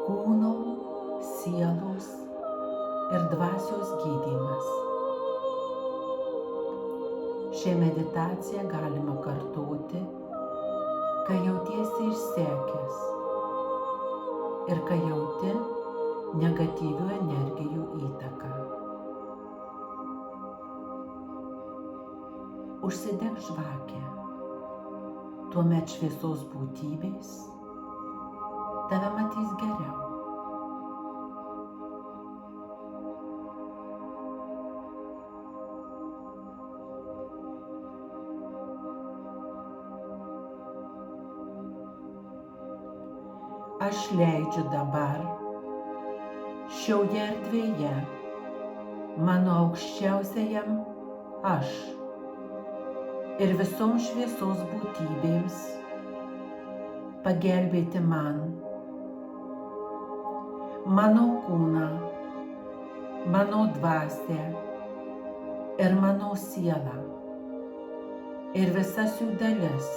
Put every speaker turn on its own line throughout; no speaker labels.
kūno, sielos ir dvasios gydymas. Šią meditaciją galima kartoti, kai jautiesi išsekęs ir kai jauti negatyvių energijų įtaką. Užsidek žvakę, tuomet šviesos būtybės tave matys geriau. Aš leidžiu dabar šioje erdvėje mano aukščiausiajam aš ir visoms šviesos būtybėms pagelbėti man, mano kūną, mano dvasią ir mano sielą ir visas jų dalis,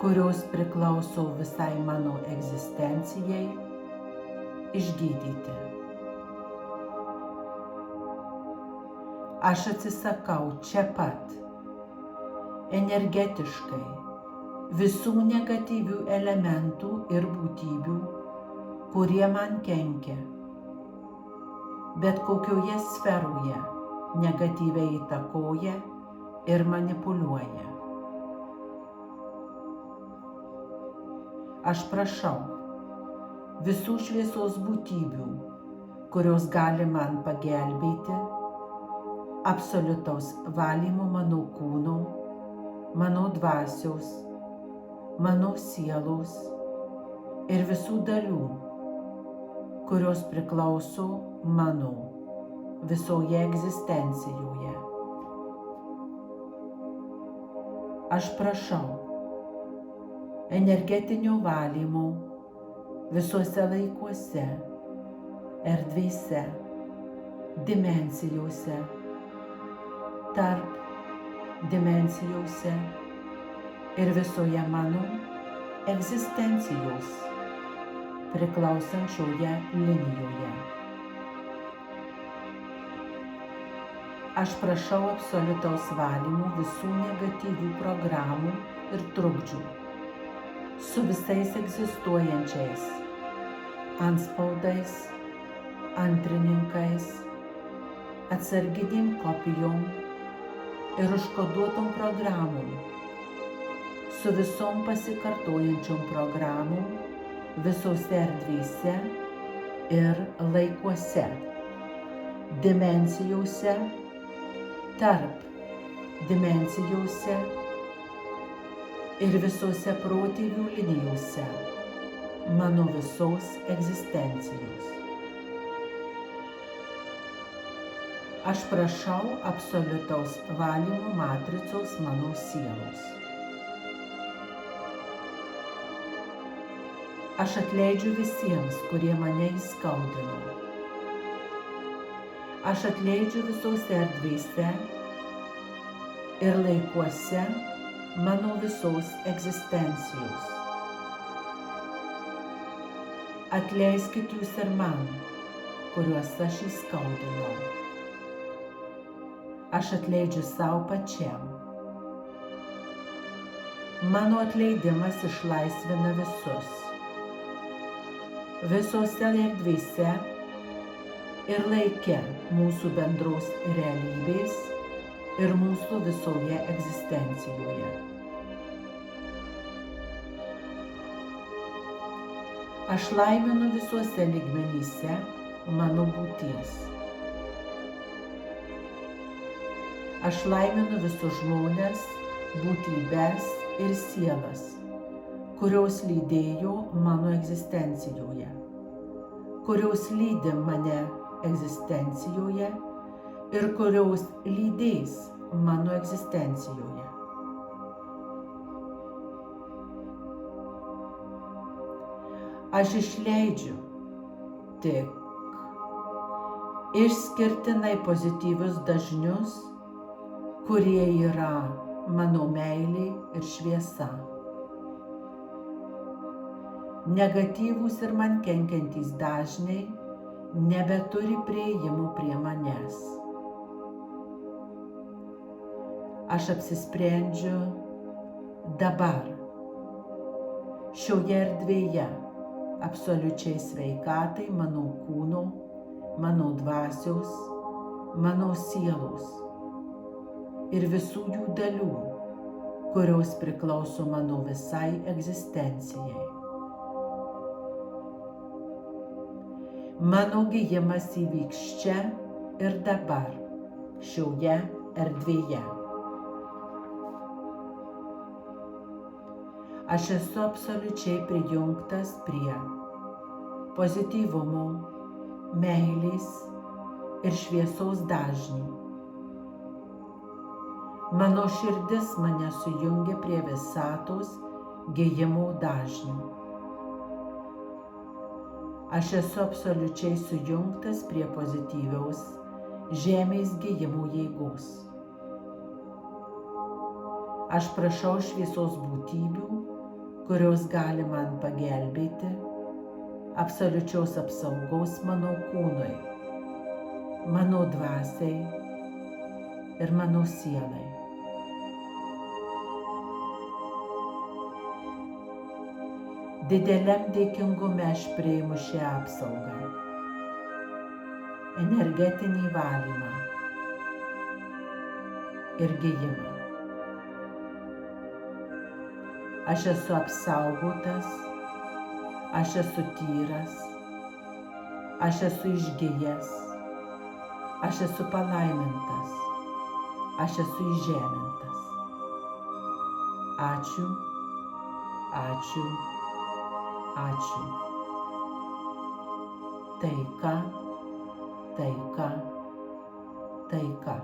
kurios priklauso visai mano egzistencijai, išgydyti. Aš atsisakau čia pat, energetiškai, visų negatyvių elementų ir būtybių, kurie man kenkia, bet kokioje sferoje negatyviai įtakoja ir manipuliuoja. Aš prašau visų šviesos būtybių, kurios gali man pagelbėti, absoliutaus valymo mano kūno, mano dvasios, mano sielos ir visų dalių, kurios priklauso mano visoje egzistencijoje. Aš prašau energetinio valymo visuose laikuose, erdvėse, dimensijose, tarp dimensijose ir visoje mano egzistencijos priklausančioje linijoje. Aš prašau absoliutaus valymo visų negatyvių programų ir trukdžių su visais egzistuojančiais antspaudais, antrininkais, atsarginėm kopijom ir užkoduotom programom, su visom pasikartojančiom programom visose erdvėse ir laikuose, dimensijose, tarp dimensijose ir visose protėvių linijose mano visos egzistencijos. Aš prašau absoliutaus valymo matricos mano sielos. Aš atleidžiu visiems, kurie mane įskaudino. Aš atleidžiu visose erdvėse ir laikuose mano visos egzistencijos. Atleiskit jūs ir man, kuriuos aš įskaudinau. Aš atleidžiu savo pačiam. Mano atleidimas išlaisvina visus. Visose erdvėse ir laike mūsų bendros realybės ir mūsų visoje egzistencijoje. Aš laiminu visuose lygmenyse mano būties. Aš laiminu visus žmones, būtybes ir sielas, kurios lydėjo mano egzistencijoje, kurios lydi mane egzistencijoje ir kurios lydės mano egzistencijoje. Aš išleidžiu tik išskirtinai pozityvius dažnius, kurie yra mano meilė ir šviesa. Negatyvūs ir man kenkiantys dažniai nebeturi priėjimų prie manęs. Aš apsisprendžiu dabar, šioje erdvėje, absoliučiai sveikatai mano kūno, mano dvasios, mano sielos ir visų jų dalių, kurios priklauso mano visai egzistencijai. Mano gijimas įvyks čia ir dabar, šioje erdvėje. Aš esu absoliučiai prijungtas prie pozityvumo, meilės ir šviesos dažnių. Mano širdis mane sujungia prie visatos gijimo dažnių. Aš esu absoliučiai sujungtas prie pozityvios žemės gijimo jėgos. Aš prašau šviesos būtybių, kurios gali man pagelbėti, absoliučios apsaugos mano kūnui, mano dvasiai ir mano sielai. Dideliam dėkingume aš priimu šią apsaugą, energetinį valymą ir gijimą. Aš esu apsaugotas, aš esu tyras, aš esu išgijęs, aš esu palaimintas, aš esu įžemintas. Ačiū, ačiū, ačiū. Taika, taika, taika.